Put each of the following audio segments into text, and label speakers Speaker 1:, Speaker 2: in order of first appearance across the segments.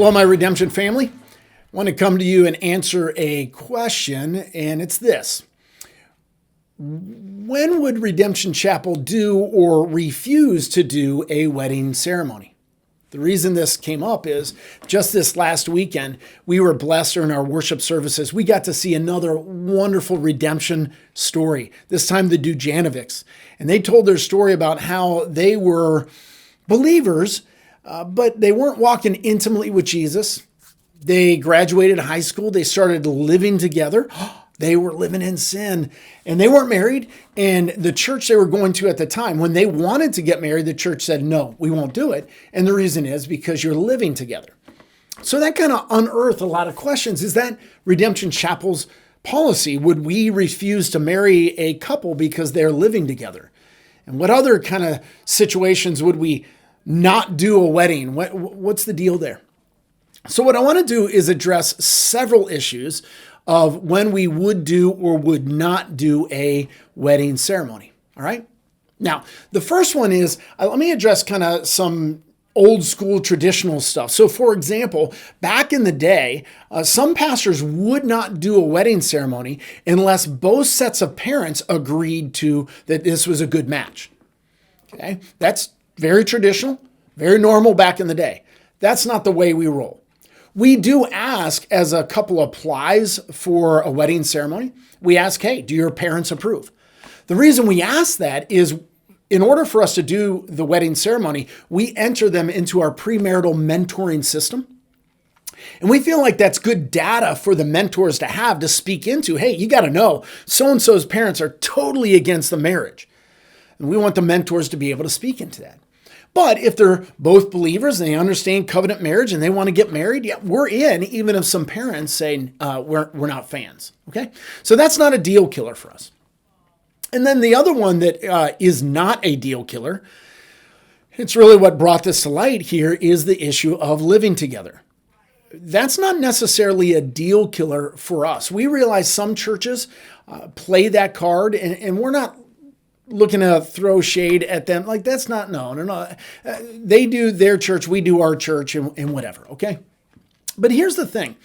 Speaker 1: Well, my redemption family, I want to come to you and answer a question, and it's this. When would Redemption Chapel do or refuse to do a wedding ceremony? The reason this came up is just this last weekend, we were blessed during our worship services. We got to see another wonderful redemption story, this time the Dujanovics. And they told their story about how they were believers, but they weren't walking intimately with Jesus. They graduated high school. They started living together. They were living in sin and they weren't married. And the church they were going to at the time, when they wanted to get married, the church said, no, we won't do it. And the reason is because you're living together. So that kind of unearthed a lot of questions. Is that Redemption Chapel's policy? Would we refuse to marry a couple because they're living together? And what other kind of situations would we not do a wedding? What's the deal there? So what I want to do is address several issues of when we would do or would not do a wedding ceremony. All right. Now, the first one is, let me address kind of some old school traditional stuff. So for example, back in the day, some pastors would not do a wedding ceremony unless both sets of parents agreed to that this was a good match. Okay. That's very traditional, very normal back in the day. That's not the way we roll. We do ask, as a couple applies for a wedding ceremony, we ask, hey, do your parents approve? The reason we ask that is in order for us to do the wedding ceremony, we enter them into our premarital mentoring system. And we feel like that's good data for the mentors to have to speak into. Hey, you got to know so-and-so's parents are totally against the marriage. And we want the mentors to be able to speak into that. But if they're both believers and they understand covenant marriage and they want to get married, yeah, we're in, even if some parents say we're not fans. Okay, so that's not a deal killer for us. And then the other one that is not a deal killer, it's really what brought this to light here, is the issue of living together. That's not necessarily a deal killer for us. We realize some churches play that card, and we're not looking to throw shade at them. Like, that's not, no. They do their church, we do our church, and whatever, okay? But here's the thing.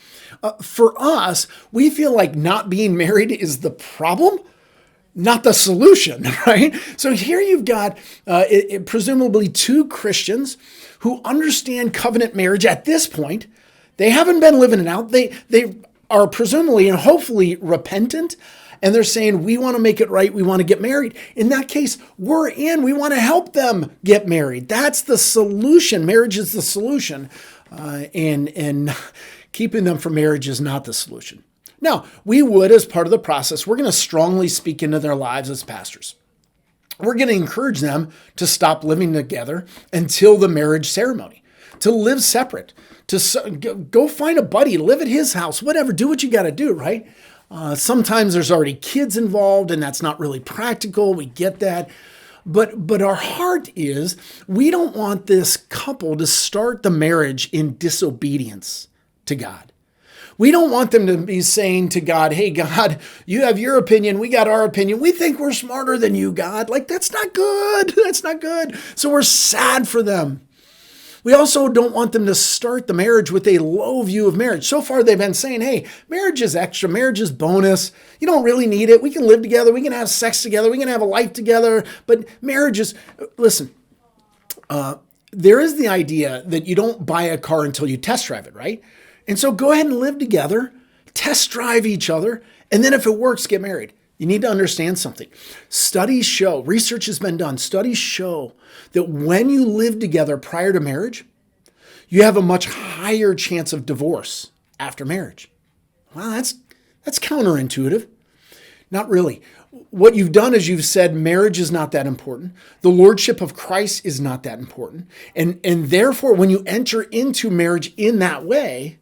Speaker 1: For us, we feel like not being married is the problem, not the solution, right? So here you've got presumably two Christians who understand covenant marriage at this point. They haven't been living it out. They are presumably and hopefully repentant. And they're saying, we want to make it right. We want to get married. In that case, we're in. We want to help them get married. That's the solution. Marriage is the solution. And keeping them from marriage is not the solution. Now, we would, as part of the process, we're going to strongly speak into their lives as pastors. We're going to encourage them to stop living together until the marriage ceremony, to live separate, to go find a buddy, live at his house, whatever, do what you got to do, right? Sometimes there's already kids involved and that's not really practical. We get that. But our heart is, we don't want this couple to start the marriage in disobedience to God. We don't want them to be saying to God, hey, God, you have your opinion. We got our opinion. We think we're smarter than you, God. Like, that's not good. That's not good. So we're sad for them. We also don't want them to start the marriage with a low view of marriage. So far, they've been saying, hey, marriage is extra. Marriage is bonus. You don't really need it. We can live together. We can have sex together. We can have a life together. But marriage is, listen, there is the idea that you don't buy a car until you test drive it, right? And so go ahead and live together, test drive each other, and then if it works, get married. You need to understand something. Studies show, research has been done, studies show that when you live together prior to marriage, you have a much higher chance of divorce after marriage. Well, that's counterintuitive. Not really. What you've done is you've said marriage is not that important. The lordship of Christ is not that important. And therefore, when you enter into marriage in that way,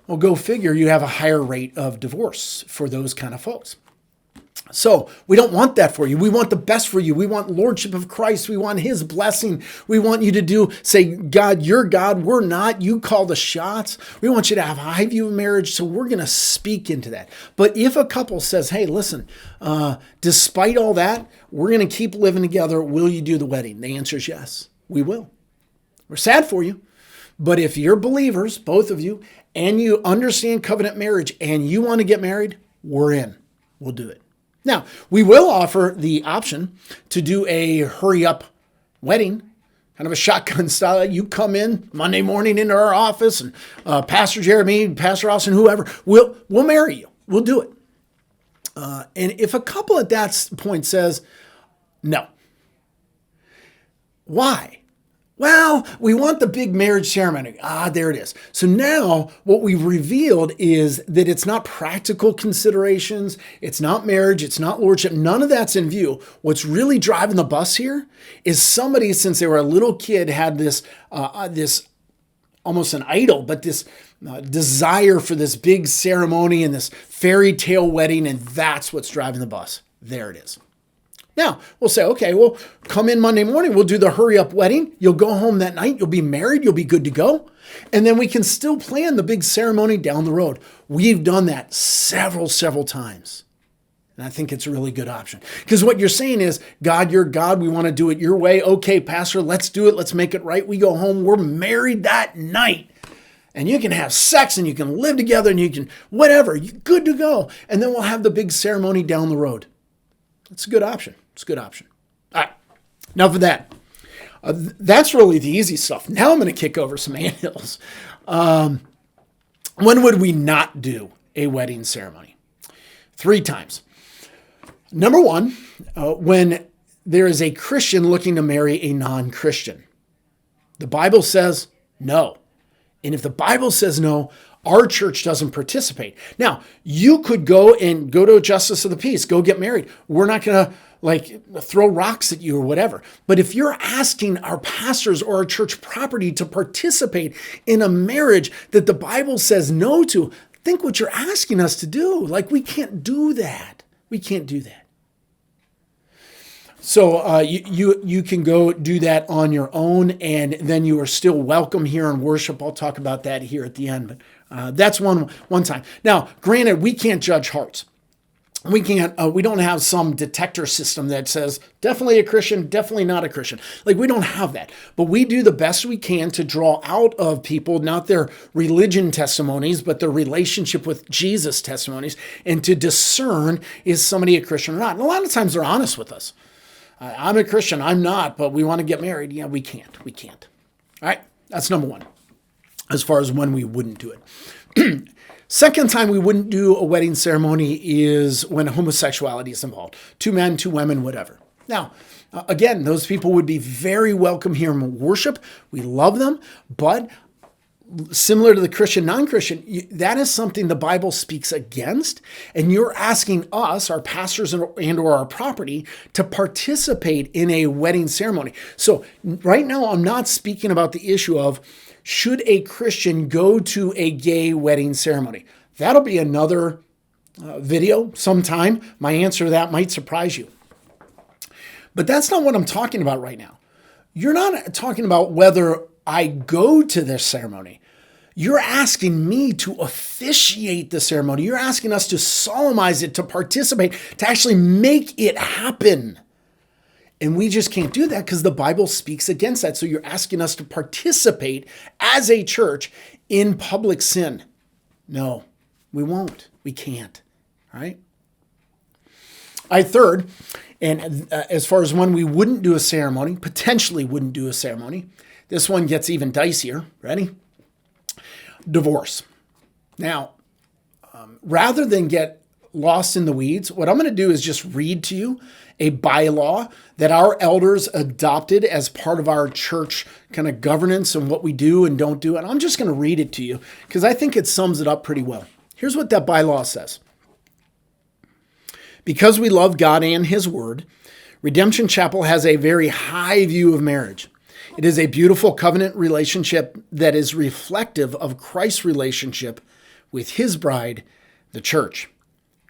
Speaker 1: well, go figure, you have a higher rate of divorce for those kind of folks. So we don't want that for you. We want the best for you. We want lordship of Christ. We want his blessing. We want you to say, God, you're God. We're not. You call the shots. We want you to have a high view of marriage. So we're going to speak into that. But if a couple says, hey, listen, despite all that, we're going to keep living together. Will you do the wedding? The answer is yes, we will. We're sad for you, But if you're believers, both of you, and you understand covenant marriage and you want to get married, we're in. We'll do it. Now, we will offer the option to do a hurry up wedding, kind of a shotgun style. You come in Monday morning into our office and Pastor Jeremy, Pastor Austin, whoever, we'll marry you. We'll do it. And if a couple at that point says, no. Why? Well, we want the big marriage ceremony. There it is. So now what we've revealed is that it's not practical considerations. It's not marriage. It's not lordship. None of that's in view. What's really driving the bus here is somebody, since they were a little kid, had this almost an idol, but this desire for this big ceremony and this fairy tale wedding. And that's what's driving the bus. There it is. Now, we'll say, okay, well, come in Monday morning. We'll do the hurry up wedding. You'll go home that night. You'll be married. You'll be good to go. And then we can still plan the big ceremony down the road. We've done that several times. And I think it's a really good option. Because what you're saying is, God, you're God. We want to do it your way. Okay, Pastor, let's do it. Let's make it right. We go home. We're married that night. And you can have sex and you can live together and you can whatever. You're good to go. And then we'll have the big ceremony down the road. It's a good option. It's a good option. All right, enough of that. That's really the easy stuff. Now I'm going to kick over some anthills. When would we not do a wedding ceremony? 3 times. Number 1, when there is a Christian looking to marry a non-Christian. The Bible says no. And if the Bible says no, our church doesn't participate. Now, you could go to a justice of the peace, go get married. We're not going to throw rocks at you or whatever. But if you're asking our pastors or our church property to participate in a marriage that the Bible says no to, think what you're asking us to do. We can't do that. We can't do that. So you can go do that on your own, and then you are still welcome here in worship. I'll talk about that here at the end, but that's one time. Now, granted, we can't judge hearts. We don't have some detector system that says definitely a Christian, definitely not a Christian. We don't have that. But we do the best we can to draw out of people, not their religion testimonies, but their relationship with Jesus testimonies, and to discern, is somebody a Christian or not. And a lot of times they're honest with us. I'm a Christian, I'm not, but we want to get married. Yeah, we can't. All right, that's number 1, as far as when we wouldn't do it. Second time we wouldn't do a wedding ceremony is when homosexuality is involved. 2 men, 2 women, whatever. Now, again, those people would be very welcome here in worship. We love them, but similar to the Christian, non-Christian, that is something the Bible speaks against. And you're asking us, our pastors and or our property, to participate in a wedding ceremony. So right now, I'm not speaking about the issue of should a Christian go to a gay wedding ceremony. That'll be another video sometime. My answer to that might surprise you. But that's not what I'm talking about right now. You're not talking about whether I go to this ceremony. You're asking me to officiate the ceremony. You're asking us to solemnize it, to participate, to actually make it happen. And we just can't do that because the Bible speaks against that. So you're asking us to participate as a church in public sin. No, we won't. We can't. All right? Third, and as far as when we wouldn't do a ceremony, potentially wouldn't do a ceremony, this one gets even dicier. Ready? Divorce. Now, rather than get lost in the weeds, what I'm going to do is just read to you a bylaw that our elders adopted as part of our church kind of governance and what we do and don't do. And I'm just going to read it to you because I think it sums it up pretty well. Here's what that bylaw says. Because we love God and His Word, Redemption Chapel has a very high view of marriage. It is a beautiful covenant relationship that is reflective of Christ's relationship with His bride, the church.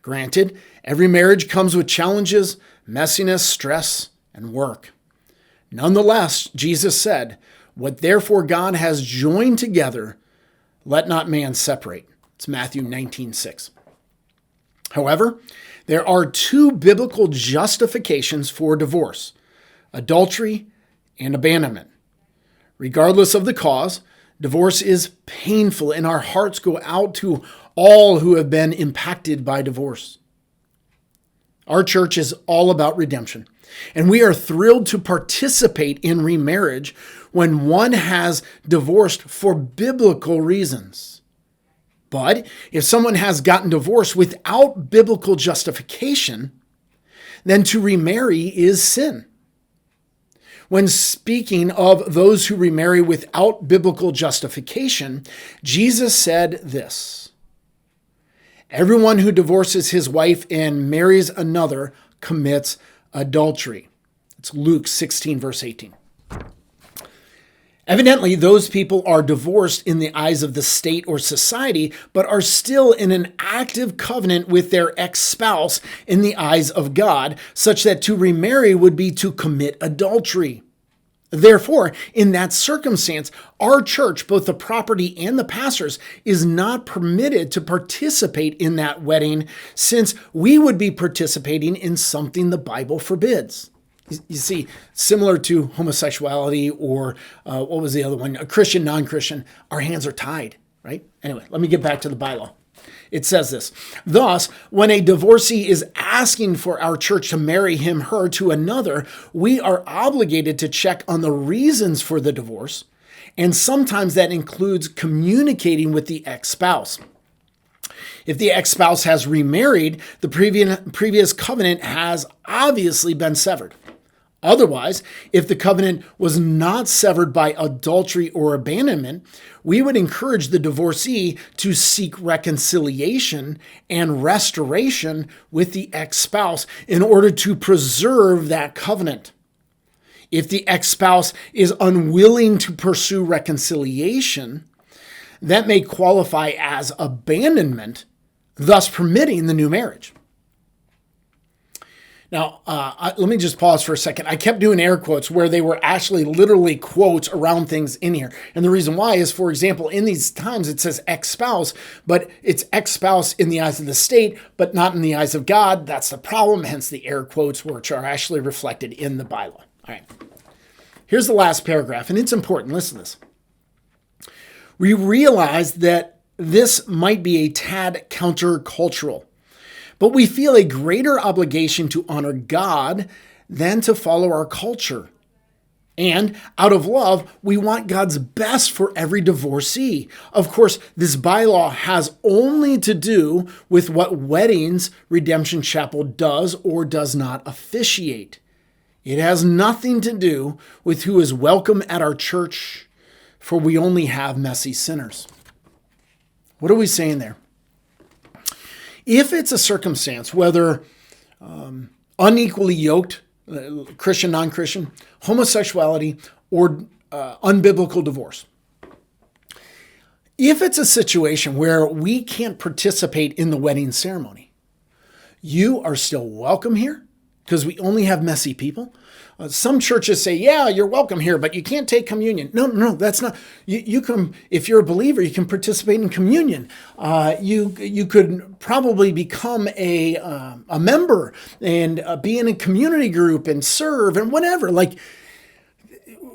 Speaker 1: Granted, every marriage comes with challenges, messiness, stress, and work. Nonetheless, Jesus said, "What therefore God has joined together, let not man separate." It's Matthew 19:6. However, there are 2 biblical justifications for divorce: adultery and abandonment. Regardless of the cause, Divorce is painful, and our hearts go out to all who have been impacted by divorce. Our church is all about redemption, and we are thrilled to participate in remarriage when one has divorced for biblical reasons. But if someone has gotten divorced without biblical justification, then to remarry is sin. When speaking of those who remarry without biblical justification, Jesus said this: "Everyone who divorces his wife and marries another commits adultery." It's Luke 16, verse 18. Evidently, those people are divorced in the eyes of the state or society, but are still in an active covenant with their ex-spouse in the eyes of God, such that to remarry would be to commit adultery. Therefore, in that circumstance, our church, both the property and the pastors, is not permitted to participate in that wedding, since we would be participating in something the Bible forbids. You see, similar to homosexuality or what was the other one? A Christian, non-Christian, our hands are tied, right? Anyway, let me get back to the bylaw. It says this: "Thus, when a divorcee is asking for our church to marry him, her to another, we are obligated to check on the reasons for the divorce, and sometimes that includes communicating with the ex-spouse. If the ex-spouse has remarried, the previous covenant has obviously been severed. Otherwise, if the covenant was not severed by adultery or abandonment, we would encourage the divorcee to seek reconciliation and restoration with the ex-spouse in order to preserve that covenant. If the ex-spouse is unwilling to pursue reconciliation, that may qualify as abandonment, thus permitting the new marriage." Now, let me just pause for a second. I kept doing air quotes where they were actually literally quotes around things in here. And the reason why is, for example, in these times it says ex-spouse, but it's ex-spouse in the eyes of the state, but not in the eyes of God. That's the problem, hence the air quotes, which are actually reflected in the bylaw. All right. Here's the last paragraph, and it's important. Listen to this. "We realize that this might be a tad countercultural, but we feel a greater obligation to honor God than to follow our culture. And out of love, we want God's best for every divorcee. Of course, this bylaw has only to do with what weddings Redemption Chapel does or does not officiate. It has nothing to do with who is welcome at our church, for we only have messy sinners." What are we saying there? If it's a circumstance, whether unequally yoked, Christian, non-Christian, homosexuality, or unbiblical divorce, if it's a situation where we can't participate in the wedding ceremony, you are still welcome here because we only have messy people. Some churches say, yeah, you're welcome here, but you can't take communion. No, that's not. You can, if you're a believer, you can participate in communion. You could probably become a member and be in a community group and serve and whatever. Like,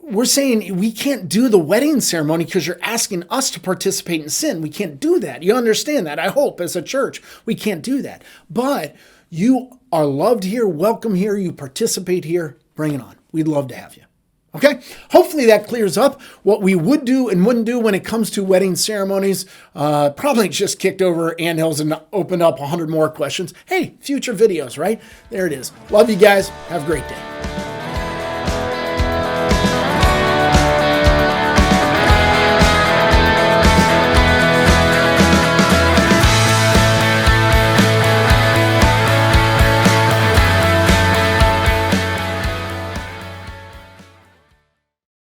Speaker 1: we're saying we can't do the wedding ceremony because you're asking us to participate in sin. We can't do that. You understand that, I hope, as a church. We can't do that. But you are loved here, welcome here, you participate here. Bring it on. We'd love to have you. Okay? Hopefully that clears up what we would do and wouldn't do when it comes to wedding ceremonies. Probably just kicked over anthills and opened up 100 more questions. Hey, future videos, right? There it is. Love you guys. Have a great day.